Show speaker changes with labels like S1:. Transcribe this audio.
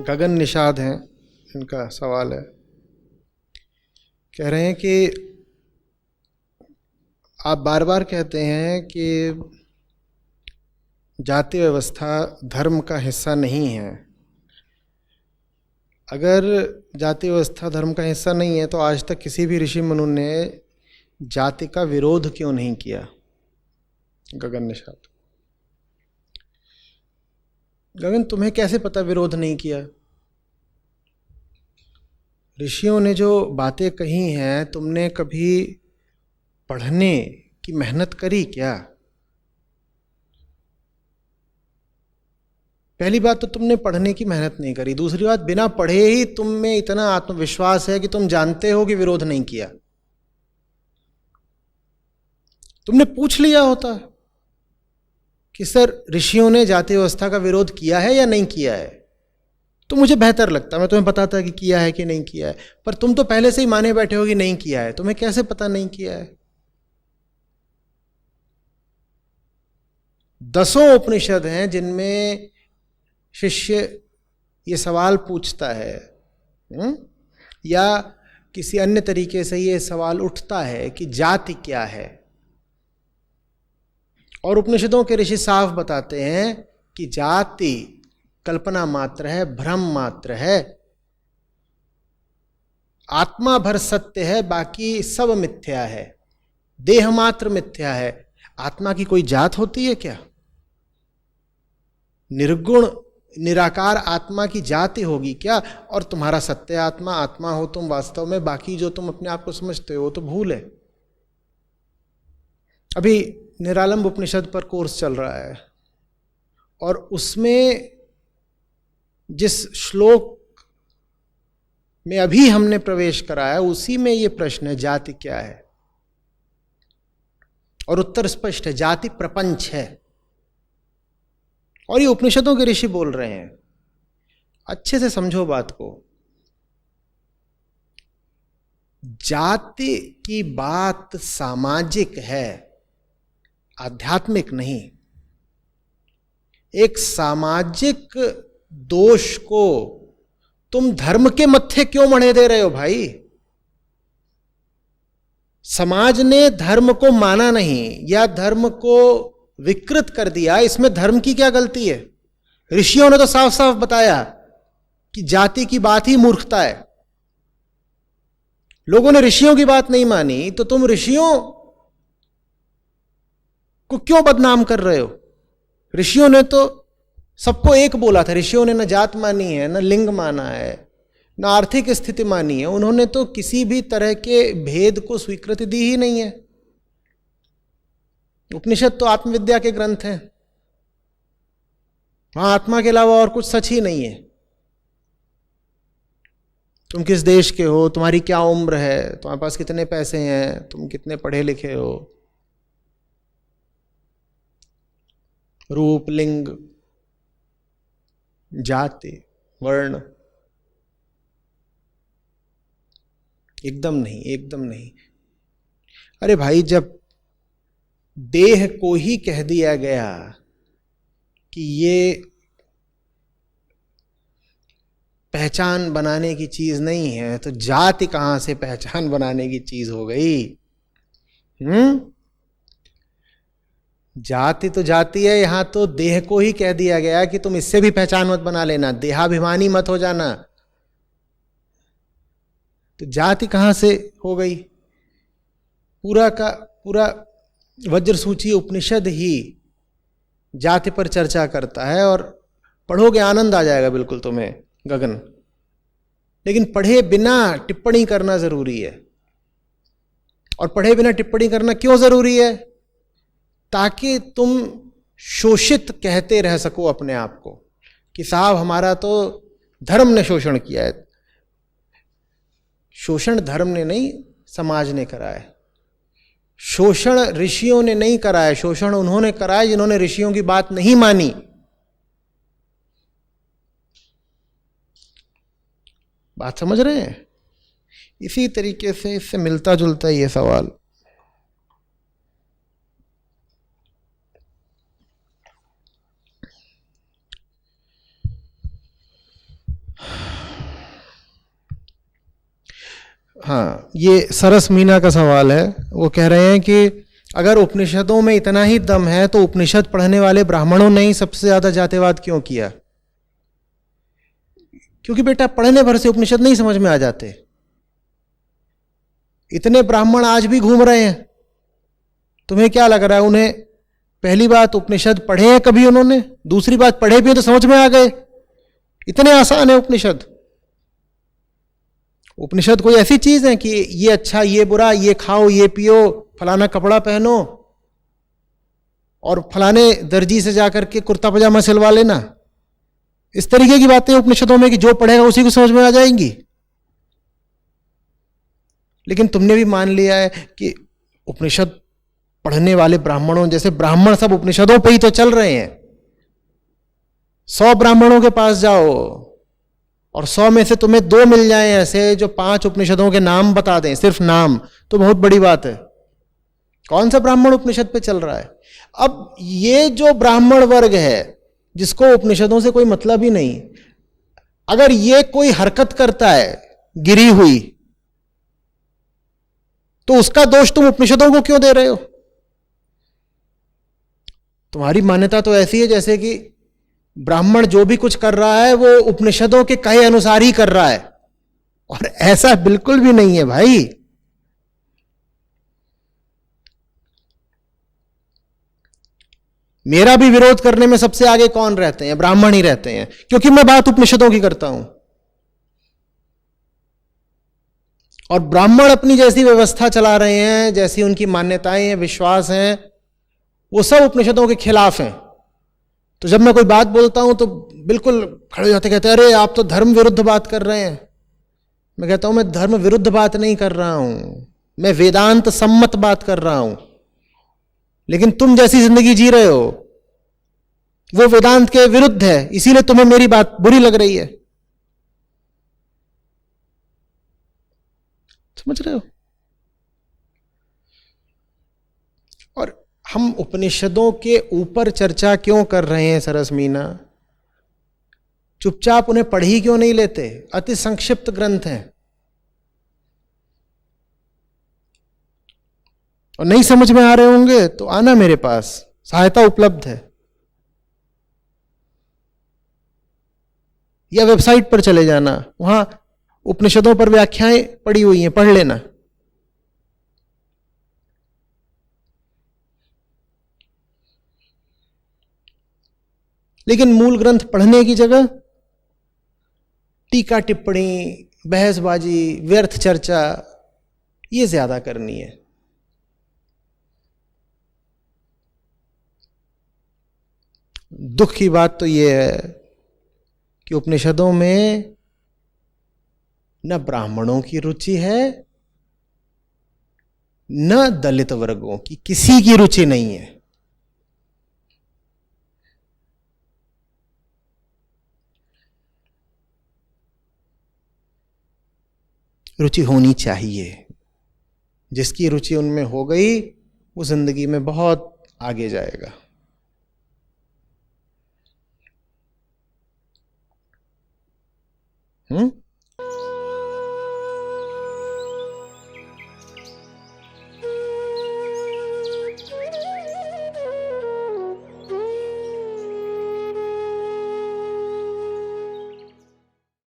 S1: गगन निषाद हैं, इनका सवाल है। कह रहे हैं कि आप बार बार कहते हैं कि जाति व्यवस्था धर्म का हिस्सा नहीं है। अगर जाति व्यवस्था धर्म का हिस्सा नहीं है तो आज तक किसी भी ऋषि मुनि ने जाति का विरोध क्यों नहीं किया? गगन निषाद, गगन तुम्हें कैसे पता विरोध नहीं किया? ऋषियों ने जो बातें कही हैं तुमने कभी पढ़ने की मेहनत करी क्या? पहली बात तो तुमने पढ़ने की मेहनत नहीं करी। दूसरी बात, बिना पढ़े ही तुम में इतना आत्मविश्वास है कि तुम जानते हो कि विरोध नहीं किया। तुमने पूछ लिया होता कि सर ऋषियों ने जाति व्यवस्था का विरोध किया है या नहीं किया है, तो मुझे बेहतर लगता, मैं तुम्हें बताता कि किया है कि नहीं किया है। पर तुम तो पहले से ही माने बैठे हो कि नहीं किया है, तुम्हें कैसे पता नहीं किया है? 10 उपनिषद हैं जिनमें शिष्य ये सवाल पूछता है या किसी अन्य तरीके से ये सवाल उठता है कि जाति क्या है, और उपनिषदों के ऋषि साफ बताते हैं कि जाति कल्पना मात्र है, भ्रम मात्र है, आत्मा भर सत्य है, बाकी सब मिथ्या है, देह मात्र मिथ्या है। आत्मा की कोई जात होती है क्या? निर्गुण निराकार आत्मा की जाति होगी क्या? और तुम्हारा सत्य आत्मा आत्मा हो तुम वास्तव में, बाकी जो तुम अपने आप को समझते हो तो भूल है। अभी निरालंब उपनिषद पर कोर्स चल रहा है और उसमें जिस श्लोक में अभी हमने प्रवेश करा है उसी में यह प्रश्न है, जाति क्या है? और उत्तर स्पष्ट है, जाति प्रपंच है। और ये उपनिषदों के ऋषि बोल रहे हैं। अच्छे से समझो बात को। जाति की बात सामाजिक है, आध्यात्मिक नहीं। एक सामाजिक दोष को तुम धर्म के मत्थे क्यों मढ़े दे रहे हो भाई? समाज ने धर्म को माना नहीं या धर्म को विकृत कर दिया, इसमें धर्म की क्या गलती है? ऋषियों ने तो साफ साफ बताया कि जाति की बात ही मूर्खता है। लोगों ने ऋषियों की बात नहीं मानी तो तुम ऋषियों को क्यों बदनाम कर रहे हो? ऋषियों ने तो सबको एक बोला था। ऋषियों ने न जात मानी है, न लिंग माना है, न आर्थिक स्थिति मानी है। उन्होंने तो किसी भी तरह के भेद को स्वीकृति दी ही नहीं है। उपनिषद तो आत्मविद्या के ग्रंथ हैं, वहां आत्मा के अलावा और कुछ सच ही नहीं है। तुम किस देश के हो, तुम्हारी क्या उम्र है, तुम्हारे पास कितने पैसे हैं, तुम कितने पढ़े लिखे हो, रूप, लिंग, जाति, वर्ण, एकदम नहीं, एकदम नहीं। अरे भाई, जब देह को ही कह दिया गया कि ये पहचान बनाने की चीज नहीं है, तो जाति कहां से पहचान बनाने की चीज हो गई? जाति तो जाति है। यहां तो देह को ही कह दिया गया कि तुम इससे भी पहचान मत बना लेना, देहाभिमानी मत हो जाना। तो जाति कहां से हो गई? पूरा का पूरा वज्र सूची उपनिषद ही जाति पर चर्चा करता है, और पढ़ोगे आनंद आ जाएगा बिल्कुल तुम्हें, गगन। लेकिन पढ़े बिना टिप्पणी करना जरूरी है। और पढ़े बिना टिप्पणी करना क्यों जरूरी है? ताकि तुम शोषित कहते रह सको अपने आप को कि साहब हमारा तो धर्म ने शोषण किया है। शोषण धर्म ने नहीं, समाज ने करा है। शोषण ऋषियों ने नहीं करा है, शोषण उन्होंने करा है जिन्होंने ऋषियों की बात नहीं मानी। बात समझ रहे हैं? इसी तरीके से इससे मिलता जुलता ये सवाल। हाँ, ये सरस मीना का सवाल है। वो कह रहे हैं कि अगर उपनिषदों में इतना ही दम है तो उपनिषद पढ़ने वाले ब्राह्मणों ने ही सबसे ज्यादा जातिवाद क्यों किया? क्योंकि बेटा पढ़ने भर से उपनिषद नहीं समझ में आ जाते। इतने ब्राह्मण आज भी घूम रहे हैं, तुम्हें क्या लग रहा है उन्हें पहली बात उपनिषद पढ़े हैं कभी उन्होंने? दूसरी बात पढ़े भी हैं तो समझ में आ गए? इतने आसान है उपनिषद। उपनिषद कोई ऐसी चीज है कि ये अच्छा ये बुरा, ये खाओ ये पियो, फलाना कपड़ा पहनो और फलाने दर्जी से जाकर के कुर्ता पजामा सिलवा लेना, इस तरीके की बातें उपनिषदों में कि जो पढ़ेगा उसी को समझ में आ जाएंगी। लेकिन तुमने भी मान लिया है कि उपनिषद पढ़ने वाले ब्राह्मणों जैसे ब्राह्मण सब उपनिषदों पे ही तो चल रहे हैं। 100 ब्राह्मणों के पास जाओ और 100 में से तुम्हें 2 मिल जाएं ऐसे जो 5 उपनिषदों के नाम बता दें, सिर्फ नाम, तो बहुत बड़ी बात है। कौन सा ब्राह्मण उपनिषद पे चल रहा है? अब ये जो ब्राह्मण वर्ग है जिसको उपनिषदों से कोई मतलब ही नहीं, अगर ये कोई हरकत करता है गिरी हुई तो उसका दोष तुम उपनिषदों को क्यों दे रहे हो? तुम्हारी मान्यता तो ऐसी है जैसे कि ब्राह्मण जो भी कुछ कर रहा है वो उपनिषदों के कहे अनुसार ही कर रहा है, और ऐसा बिल्कुल भी नहीं है भाई। मेरा भी विरोध करने में सबसे आगे कौन रहते हैं? ब्राह्मण ही रहते हैं, क्योंकि मैं बात उपनिषदों की करता हूं। और ब्राह्मण अपनी जैसी व्यवस्था चला रहे हैं, जैसी उनकी मान्यताएं हैं, विश्वास हैं, वो सब उपनिषदों के खिलाफ हैं। तो जब मैं कोई बात बोलता हूं तो बिल्कुल खड़े हो जाते, कहते हैं अरे आप तो धर्म विरुद्ध बात कर रहे हैं। मैं कहता हूं मैं धर्म विरुद्ध बात नहीं कर रहा हूं, मैं वेदांत सम्मत बात कर रहा हूं। लेकिन तुम जैसी जिंदगी जी रहे हो वो वेदांत के विरुद्ध है, इसीलिए तुम्हें मेरी बात बुरी लग रही है। समझ रहे हो? और हम उपनिषदों के ऊपर चर्चा क्यों कर रहे हैं सरस मीना? चुपचाप उन्हें पढ़ ही क्यों नहीं लेते? अति संक्षिप्त ग्रंथ हैं, और नहीं समझ में आ रहे होंगे तो आना मेरे पास, सहायता उपलब्ध है। या वेबसाइट पर चले जाना, वहां उपनिषदों पर व्याख्याएं पड़ी हुई हैं, पढ़ लेना। लेकिन मूल ग्रंथ पढ़ने की जगह टीका टिप्पणी, बहसबाजी, व्यर्थ चर्चा, ये ज्यादा करनी है। दुख की बात तो ये है कि उपनिषदों में न ब्राह्मणों की रुचि है न दलित वर्गों की, किसी की रुचि नहीं है। रुचि होनी चाहिए। जिसकी रुचि उनमें हो गई वो जिंदगी में बहुत आगे जाएगा। हम्म।